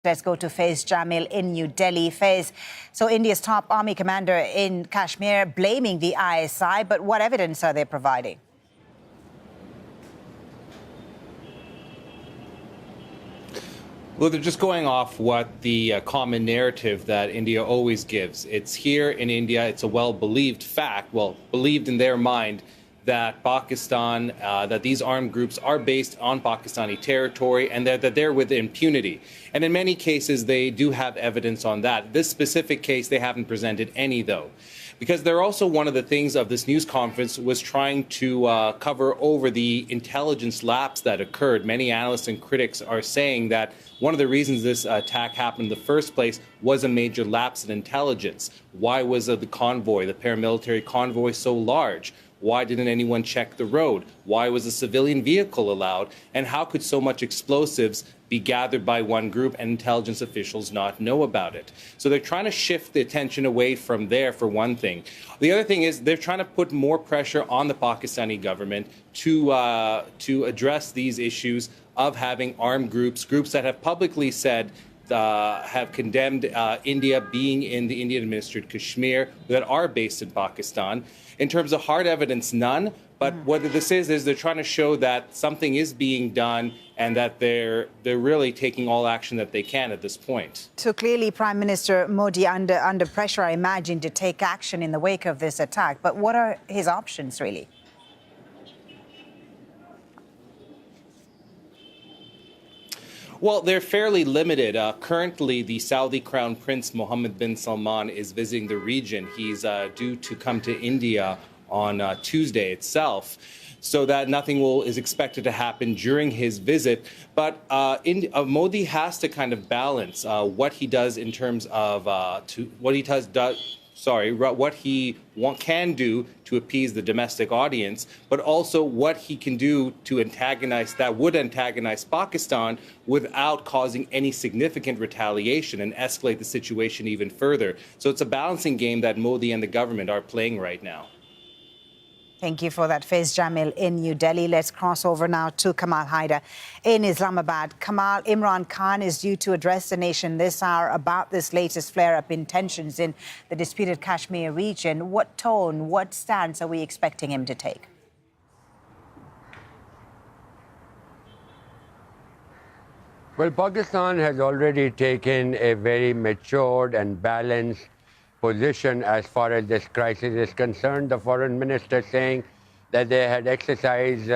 Let's go to Faiz Jamil in New Delhi. Faiz, so India's top army commander in Kashmir blaming the ISI, but what evidence are they providing? Well, they're just going off what the common narrative that India always gives. It's here in India, it's a well-believed fact, believed in their mind, that Pakistan, that these armed groups are based on Pakistani territory and that they're with impunity. And in many cases, they do have evidence on that. This specific case, they haven't presented any, though. Because they're also one of the things of this news conference was trying to cover over the intelligence lapse that occurred. Many analysts and critics are saying that one of the reasons this attack happened in the first place was a major lapse in intelligence. Why was the convoy, the paramilitary convoy, so large? Why didn't anyone check the road? Why was a civilian vehicle allowed? And how could so much explosives be gathered by one group and intelligence officials not know about it? So they're trying to shift the attention away from there, for one thing. The other thing is they're trying to put more pressure on the Pakistani government to address these issues of having armed groups that have publicly said have condemned India being in the Indian-administered Kashmir that are based in Pakistan. In terms of hard evidence, none. But what this is they're trying to show that something is being done and that they're really taking all action that they can at this point. So clearly, Prime Minister Modi under pressure, I imagine, to take action in the wake of this attack. But what are his options, really? Well, they're fairly limited. Currently, the Saudi Crown Prince Mohammed bin Salman is visiting the region. He's due to come to India on Tuesday itself, so that nothing is expected to happen during his visit. But Modi has to kind of balance what he does in terms of what he can do to appease the domestic audience, but also what he can do to antagonize Pakistan without causing any significant retaliation and escalate the situation even further. So it's a balancing game that Modi and the government are playing right now. Thank you for that, Faiz Jamil in New Delhi. Let's cross over now to Kamal Haider in Islamabad. Kamal, Imran Khan is due to address the nation this hour about this latest flare-up in tensions in the disputed Kashmir region. What tone, what stance are we expecting him to take? Well, Pakistan has already taken a very matured and balanced position as far as this crisis is concerned. The foreign minister saying that they had exercised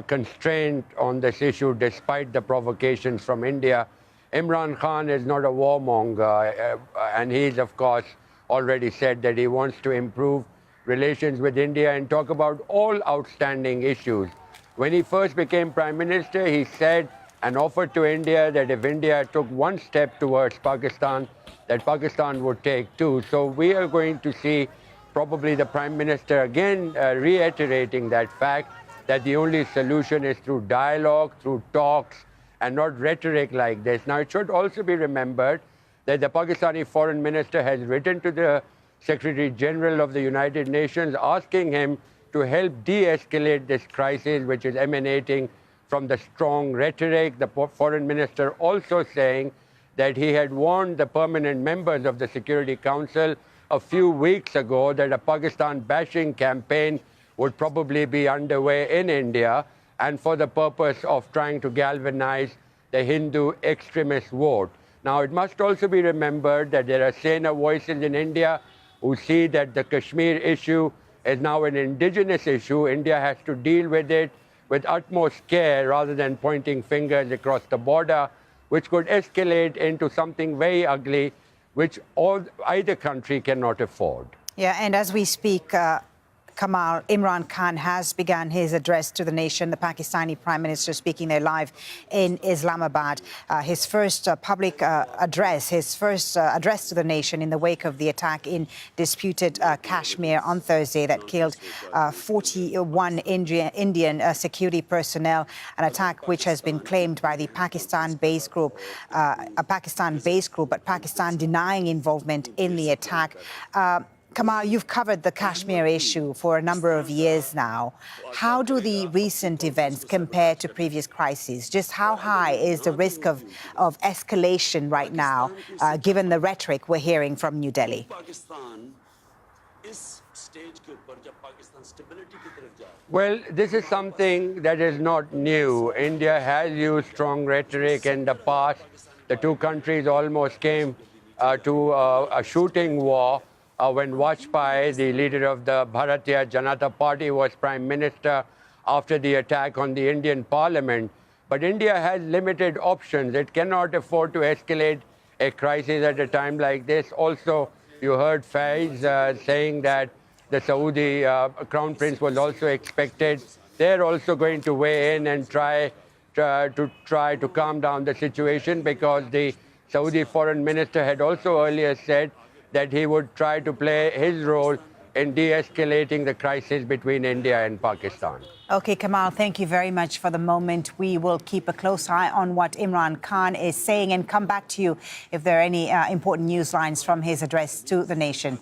constraint on this issue despite the provocations from India. Imran Khan is not a warmonger, and he's, of course, already said that he wants to improve relations with India and talk about all outstanding issues. When he first became Prime Minister, he said and offered to India that if India took one step towards Pakistan, that Pakistan would take two. So we are going to see probably the Prime Minister again reiterating that fact, that the only solution is through dialogue, through talks, and not rhetoric like this. Now, it should also be remembered that the Pakistani Foreign Minister has written to the Secretary General of the United Nations asking him to help de-escalate this crisis, which is emanating from the strong rhetoric. The Foreign Minister also saying that he had warned the permanent members of the Security Council a few weeks ago that a Pakistan bashing campaign would probably be underway in India, and for the purpose of trying to galvanize the Hindu extremist vote. Now, it must also be remembered that there are saner voices in India who see that the Kashmir issue is now an indigenous issue. India has to deal with it with utmost care rather than pointing fingers across the border, which could escalate into something very ugly, which either country cannot afford. Yeah, and as we speak, Kamal, Imran Khan has begun his address to the nation. The Pakistani Prime Minister speaking there live in Islamabad. His first public address, his first address to the nation in the wake of the attack in disputed Kashmir on Thursday that killed 41 Indian security personnel, an attack which has been claimed by the Pakistan-based group, but Pakistan denying involvement in the attack. Kamal, you've covered the Kashmir issue for a number of years now. How do the recent events compare to previous crises? Just how high is the risk of escalation right now, given the rhetoric we're hearing from New Delhi? Well, this is something that is not new. India has used strong rhetoric in the past. The two countries almost came to a shooting war when Vajpayee, the leader of the Bharatiya Janata Party, was Prime Minister after the attack on the Indian Parliament. But India has limited options. It cannot afford to escalate a crisis at a time like this. Also, you heard Faiz saying that the Saudi Crown Prince was also expected. They're also going to weigh in and try to calm down the situation, because the Saudi foreign minister had also earlier said that he would try to play his role in de-escalating the crisis between India and Pakistan. OK, Kamal, thank you very much for the moment. We will keep a close eye on what Imran Khan is saying and come back to you if there are any important news lines from his address to the nation.